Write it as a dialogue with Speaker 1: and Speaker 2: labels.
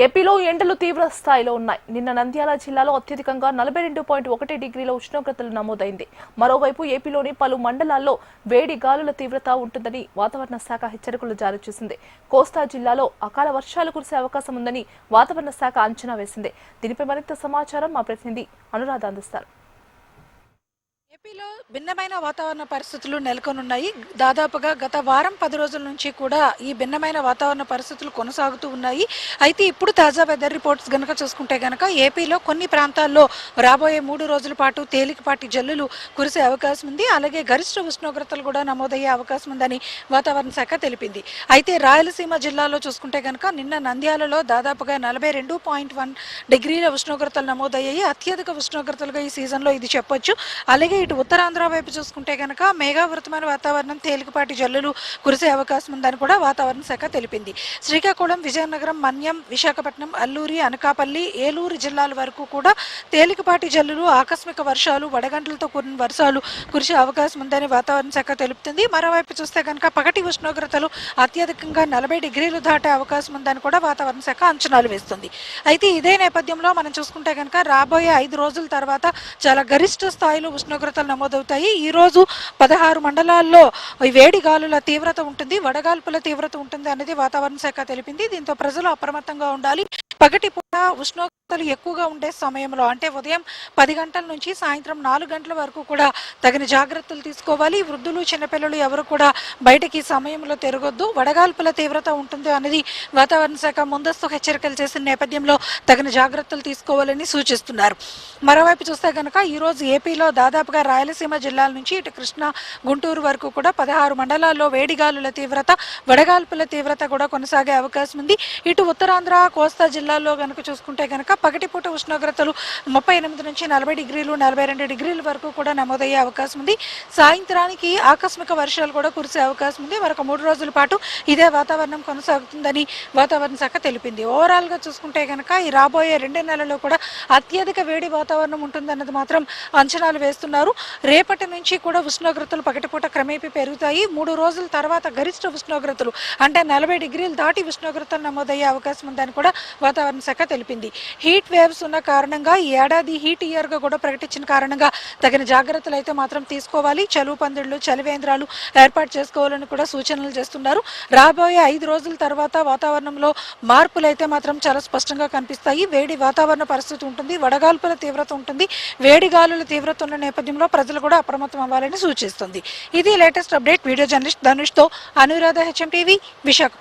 Speaker 1: ఏపీలో ఎండలు తీవ్ర స్థాయిలో ఉన్నాయి. నిన్న నంద్యాల జిల్లాలో అత్యధికంగా 42.1 డిగ్రీల ఉష్ణోగ్రతలు నమోదైంది. మరోవైపు ఏపీలోని పలు మండలాల్లో వేడి గాలుల తీవ్రత ఉంటుందని వాతావరణ శాఖ హెచ్చరికలు జారీ చేసింది. కోస్తా జిల్లాలో అకాల వర్షాలు కురిసే అవకాశం ఉందని వాతావరణ శాఖ అంచనా వేసింది. దీనిపై మరింత సమాచారం మా ప్రతినిధి అనురాధ అందిస్తారు.
Speaker 2: ఏపీలో భిన్నమైన వాతావరణ పరిస్థితులు నెలకొనున్నాయి. దాదాపుగా గత వారం 10 రోజుల నుంచి కూడా ఈ భిన్నమైన వాతావరణ పరిస్థితులు కొనసాగుతూ ఉన్నాయి. అయితే ఇప్పుడు తాజా వెదర్ రిపోర్ట్స్ గనక చూసుకుంటే గనక ఏపీలో కొన్ని ప్రాంతాల్లో రాబోయే 3 రోజుల పాటు తేలికపాటి జల్లులు కురిసే అవకాశం ఉంది. అలాగే గరిష్ట ఉష్ణోగ్రతలు కూడా నమోదయ్యే అవకాశం ఉందని వాతావరణ శాఖ తెలిపింది. అయితే రాయలసీమ జిల్లాలో చూసుకుంటే గనక నిన్న నంద్యాలలో దాదాపుగా 42.1 డిగ్రీల ఉష్ణోగ్రతలు నమోదయ్యాయి. అత్యధిక ఉష్ణోగ్రతలుగా ఈ సీజన్లో ఇది చెప్పొచ్చు. అలాగే ఇటు ఉత్తరాంధ్ర వైపు చూసుకుంటే కనుక మేఘావృతమైన వాతావరణం, తేలికపాటి జల్లులు కురిసే అవకాశం ఉందని కూడా వాతావరణ శాఖ తెలిపింది. శ్రీకాకుళం, విజయనగరం, మన్యం, విశాఖపట్నం, అల్లూరి, అనకాపల్లి, ఏలూరు జిల్లాల వరకు కూడా తేలికపాటి జల్లులు, ఆకస్మిక వర్షాలు, వడగండ్లతో కూడిన వర్షాలు కురిసే అవకాశం ఉందని వాతావరణ శాఖ తెలుపుతుంది. మరోవైపు చూస్తే కనుక పగటి ఉష్ణోగ్రతలు అత్యధికంగా 40 డిగ్రీలు దాటే అవకాశం ఉందని కూడా వాతావరణ శాఖ అంచనాలు వేస్తుంది. అయితే ఇదే నేపథ్యంలో మనం చూసుకుంటే కనుక రాబోయే 5 రోజుల తర్వాత చాలా గరిష్ట స్థాయిలో ఉష్ణోగ్రతలు నమోదవుతాయి. ఈ రోజు 16 మండలాల్లో వేడి గాలుల తీవ్రత ఉంటుంది, వడగాల్పుల తీవ్రత ఉంటుంది అనేది వాతావరణ శాఖ తెలిపింది. దీంతో ప్రజలు అప్రమత్తంగా ఉండాలి. పగటి పూట ఉష్ణోగ్రతలు ఎక్కువగా ఉండే సమయంలో అంటే ఉదయం 10 గంటల నుంచి సాయంత్రం 4 గంటల వరకు కూడా తగిన జాగ్రత్తలు తీసుకోవాలి. వృద్ధులు, చిన్నపిల్లలు ఎవరు కూడా బయటకి సమయంలో తిరగొద్దు. వడగాల్పుల తీవ్రత ఉంటుంది అనేది వాతావరణ శాఖ ముందస్తు హెచ్చరికలు చేసిన నేపథ్యంలో తగిన జాగ్రత్తలు తీసుకోవాలని సూచిస్తున్నారు. మరోవైపు చూస్తే కనుక ఈరోజు ఏపీలో దాదాపుగా రాయలసీమ జిల్లాల నుంచి ఇటు కృష్ణా, గుంటూరు వరకు కూడా 16 మండలాల్లో వేడిగాలుల తీవ్రత, వడగాల్పుల తీవ్రత కూడా కొనసాగే అవకాశం ఉంది. ఇటు ఉత్తరాంధ్ర, కోస్తా జిల్లాల్లో కనుక చూసుకుంటే కనుక పగటిపూట ఉష్ణోగ్రతలు 38 నుంచి 40 డిగ్రీలు, 42 డిగ్రీల వరకు కూడా నమోదయ్యే అవకాశం ఉంది. సాయంత్రానికి ఆకస్మిక వర్షాలు కూడా కురిసే అవకాశం ఉంది. మరొక 3 రోజుల పాటు ఇదే వాతావరణం కొనసాగుతుందని వాతావరణ శాఖ తెలిపింది. ఓవరాల్గా చూసుకుంటే కనుక ఈ రాబోయే 2 నెలల్లో కూడా అత్యధిక వేడి వాతావరణం ఉంటుందన్నది మాత్రం అంచనాలు వేస్తున్నారు. రేపటి నుంచి కూడా ఉష్ణోగ్రతలు పగటిపూట క్రమేపీ పెరుగుతాయి. 3 రోజుల తర్వాత గరిష్ట ఉష్ణోగ్రతలు అంటే 40 డిగ్రీలు దాటి ఉష్ణోగ్రతలు నమోదయ్యే అవకాశం ఉందని కూడా వాతావరణ శాఖ తెలిపింది. హీట్ వేవ్స్ ఉన్న కారణంగా ఈ ఏడాది హీట్ ఇయర్గా కూడా ప్రకటించిన కారణంగా తగిన జాగ్రత్తలు అయితే మాత్రం తీసుకోవాలి. చలువు పందిళ్లు, చలివేంద్రాలు ఏర్పాటు చేసుకోవాలని కూడా సూచనలు చేస్తున్నారు. రాబోయే 5 రోజుల తర్వాత వాతావరణంలో మార్పులు అయితే మాత్రం చాలా స్పష్టంగా కనిపిస్తాయి. వేడి వాతావరణ పరిస్థితి ఉంటుంది, వడగాల్పుల తీవ్రత ఉంటుంది. వేడి గాలుల తీవ్రత ఉన్న నేపథ్యంలో ప్రజలు కూడా అప్రమత్తం అవ్వాలని సూచిస్తుంది. ఇది లేటెస్ట్ అప్డేట్. వీడియో జర్నలిస్ట్ ధనుష్తో అనురాధ, HM టీవీ, విశాఖ.